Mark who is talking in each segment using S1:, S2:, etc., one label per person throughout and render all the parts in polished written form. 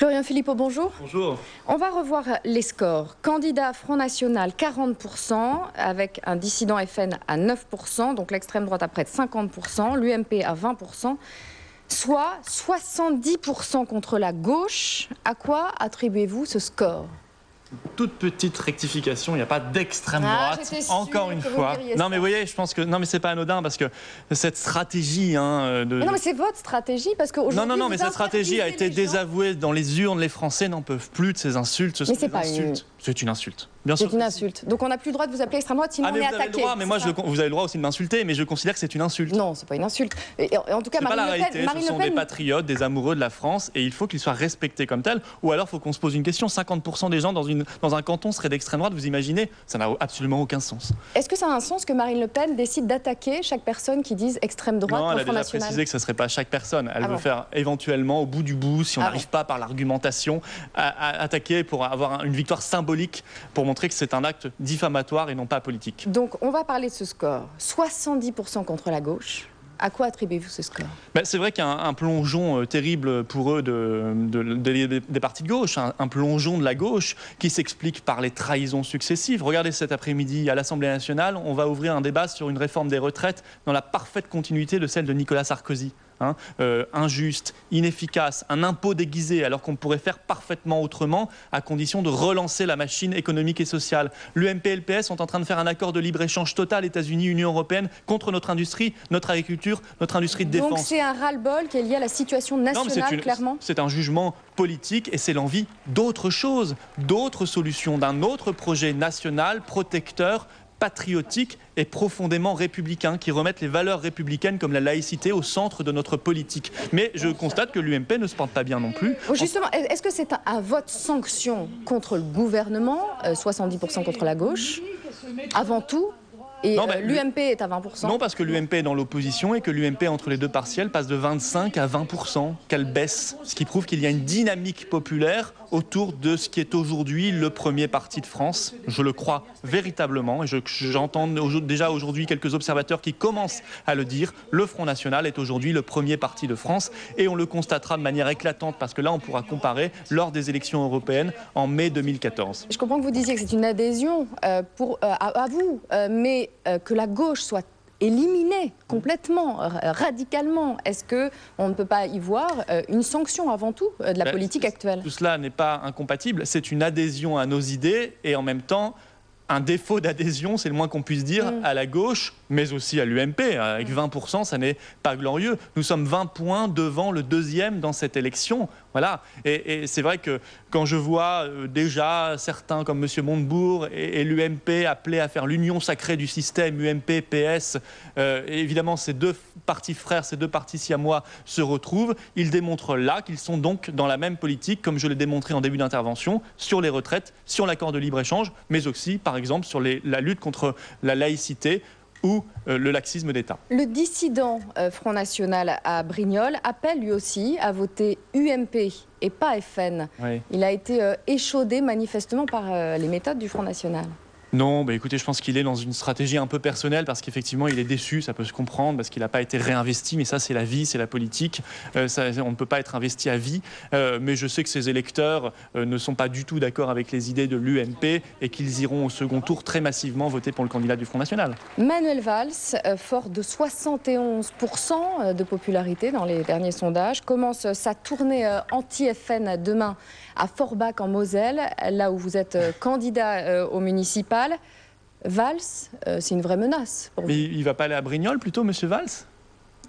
S1: Florian Philippot, bonjour.
S2: Bonjour.
S1: On va revoir les scores. Candidat Front National, 40%, avec un dissident FN à 9%, donc l'extrême droite à près de 50%, l'UMP à 20%, soit 70% contre la gauche. À quoi attribuez-vous ce score ?
S2: Toute petite rectification, il n'y a pas d'extrême droite, encore une fois. Non mais vous voyez, je pense que non mais c'est pas anodin parce que cette stratégie de...
S1: Mais non mais c'est votre stratégie parce qu'aujourd'hui...
S2: Non mais cette stratégie a été désavouée dans les urnes. Les Français n'en peuvent plus de ces insultes.
S1: Mais c'est pas une...
S2: C'est une insulte. Bien sûr.
S1: C'est une insulte. Donc on n'a plus le droit de vous appeler extrême droite, sinon on est attaqué.
S2: Vous avez le droit, mais moi vous avez le droit aussi de m'insulter, mais je considère que c'est une insulte.
S1: Non, c'est pas une insulte. Et en tout cas,
S2: Marine Le Pen, ce sont des patriotes, des amoureux de la France, et il faut qu'ils soient respectés comme tels. Ou alors, il faut qu'on se pose une question. 50% des gens dans un canton seraient d'extrême droite. Vous imaginez ? Ça n'a absolument aucun sens.
S1: Est-ce que ça a un sens que Marine Le Pen décide d'attaquer chaque personne qui dise extrême droite ?
S2: Non, elle a déjà précisé que ce ne serait pas chaque personne. Elle veut faire éventuellement, au bout du bout, si on n'arrive pas par l'argumentation, à attaquer pour avoir une victoire symbolique, pour montrer que c'est un acte diffamatoire et non pas politique.
S1: Donc on va parler de ce score. 70% contre la gauche. À quoi attribuez-vous ce score ?
S2: C'est vrai qu'il y a un plongeon terrible pour eux des partis de gauche, un plongeon de la gauche qui s'explique par les trahisons successives. Regardez cet après-midi à l'Assemblée nationale, on va ouvrir un débat sur une réforme des retraites dans la parfaite continuité de celle de Nicolas Sarkozy. Injuste, inefficace, un impôt déguisé alors qu'on pourrait faire parfaitement autrement à condition de relancer la machine économique et sociale. L'UMP et le PS sont en train de faire un accord de libre-échange total États-Unis, Union européenne contre notre industrie, notre agriculture, notre industrie de défense.
S1: Donc c'est un ras-le-bol qui est lié à la situation nationale, clairement ?
S2: C'est un jugement politique et c'est l'envie d'autre chose, d'autres solutions, d'un autre projet national, protecteur, patriotique et profondément républicain, qui remettent les valeurs républicaines comme la laïcité au centre de notre politique. Mais je constate que l'UMP ne se porte pas bien non plus.
S1: Justement, est-ce que c'est un vote sanction contre le gouvernement, 70% contre la gauche, avant tout ? Et l'UMP est à 20%.
S2: Non, parce que l'UMP est dans l'opposition et que l'UMP, entre les deux partiels, passe de 25 à 20%, qu'elle baisse. Ce qui prouve qu'il y a une dynamique populaire autour de ce qui est aujourd'hui le premier parti de France. Je le crois véritablement et j'entends déjà aujourd'hui quelques observateurs qui commencent à le dire. Le Front National est aujourd'hui le premier parti de France et on le constatera de manière éclatante parce que là, on pourra comparer lors des élections européennes en mai 2014.
S1: Je comprends que vous disiez que c'est une adhésion à vous, mais que la gauche soit éliminée complètement, radicalement. Est-ce qu'on ne peut pas y voir une sanction avant tout de la politique actuelle ?
S2: Tout cela n'est pas incompatible. C'est une adhésion à nos idées et en même temps un défaut d'adhésion, c'est le moins qu'on puisse dire, à la gauche, mais aussi à l'UMP. Avec 20%, ça n'est pas glorieux. Nous sommes 20 points devant le deuxième dans cette élection. Voilà. Et c'est vrai que quand je vois déjà certains comme M. Montebourg et l'UMP appeler à faire l'union sacrée du système UMP-PS, évidemment ces deux partis frères, ces deux partis siamois se retrouvent, ils démontrent là qu'ils sont donc dans la même politique, comme je l'ai démontré en début d'intervention, sur les retraites, sur l'accord de libre-échange, mais aussi, par exemple, sur la lutte contre la laïcité ou le laxisme d'État.
S1: Le dissident Front National à Brignoles appelle lui aussi à voter UMP et pas FN. Oui. Il a été échaudé manifestement par les méthodes du Front National.
S2: Non, écoutez, je pense qu'il est dans une stratégie un peu personnelle parce qu'effectivement, il est déçu, ça peut se comprendre, parce qu'il n'a pas été réinvesti, mais ça, c'est la vie, c'est la politique. On ne peut pas être investi à vie, mais je sais que ses électeurs ne sont pas du tout d'accord avec les idées de l'UMP et qu'ils iront au second tour très massivement voter pour le candidat du Front National.
S1: Manuel Valls, fort de 71% de popularité dans les derniers sondages, commence sa tournée anti-FN demain à Forbach en Moselle, là où vous êtes candidat au municipal. Valls, c'est une vraie menace pour vous.
S2: Mais il ne va pas aller à Brignoles plutôt, monsieur Valls ?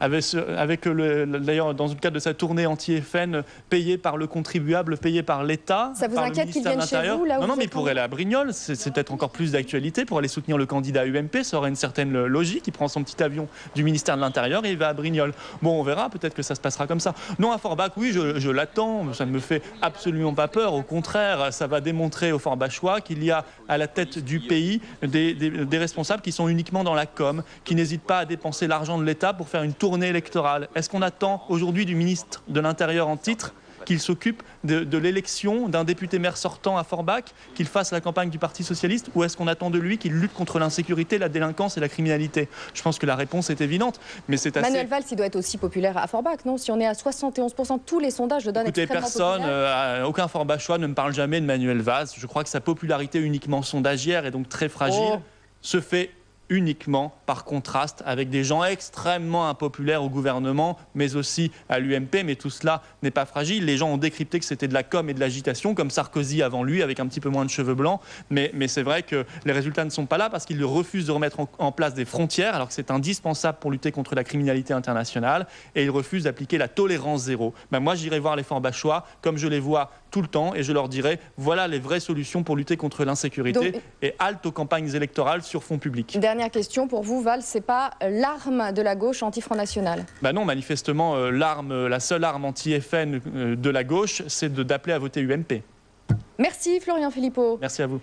S2: D'ailleurs, dans le cadre de sa tournée anti-FN, payée par le contribuable, payée par l'État.
S1: Ça vous inquiète qu'il vienne chez vous là où
S2: Non, mais il pourrait aller à Brignoles, c'est peut-être encore plus d'actualité pour aller soutenir le candidat UMP, ça aurait une certaine logique. Il prend son petit avion du ministère de l'Intérieur et il va à Brignoles. Bon, on verra, peut-être que ça se passera comme ça. Non, à Forbach, oui, je l'attends, ça ne me fait absolument pas peur. Au contraire, ça va démontrer aux Forbachois qu'il y a à la tête du pays des responsables qui sont uniquement dans la com, qui n'hésitent pas à dépenser l'argent de l'État pour faire une tournée électorale. Est-ce qu'on attend aujourd'hui du ministre de l'Intérieur en titre qu'il s'occupe de l'élection d'un député maire sortant à Forbach, qu'il fasse la campagne du Parti socialiste, ou est-ce qu'on attend de lui qu'il lutte contre l'insécurité, la délinquance et la criminalité? Je pense que la réponse est évidente, mais c'est assez...
S1: Manuel Valls, il doit être aussi populaire à Forbach, non? Si on est à 71%, tous les sondages le donnent extrêmement populaire.
S2: Aucun Forbachois ne me parle jamais de Manuel Valls. Je crois que sa popularité uniquement sondagière et donc très fragile se fait uniquement par contraste avec des gens extrêmement impopulaires au gouvernement, mais aussi à l'UMP. Mais tout cela n'est pas fragile. Les gens ont décrypté que c'était de la com et de l'agitation, comme Sarkozy avant lui, avec un petit peu moins de cheveux blancs. Mais c'est vrai que les résultats ne sont pas là parce qu'ils refusent de remettre en place des frontières, alors que c'est indispensable pour lutter contre la criminalité internationale. Et ils refusent d'appliquer la tolérance zéro. Moi, j'irai voir les Forbachois, comme je les vois tout le temps, et je leur dirai, voilà les vraies solutions pour lutter contre l'insécurité. Et halte aux campagnes électorales sur fonds publics.
S1: Dernière question pour vous, Valls, c'est pas l'arme de la gauche anti-Front National?
S2: Non, manifestement, la seule arme anti-FN de la gauche, c'est d'appeler à voter UMP.
S1: Merci Florian Philippot.
S2: Merci à vous.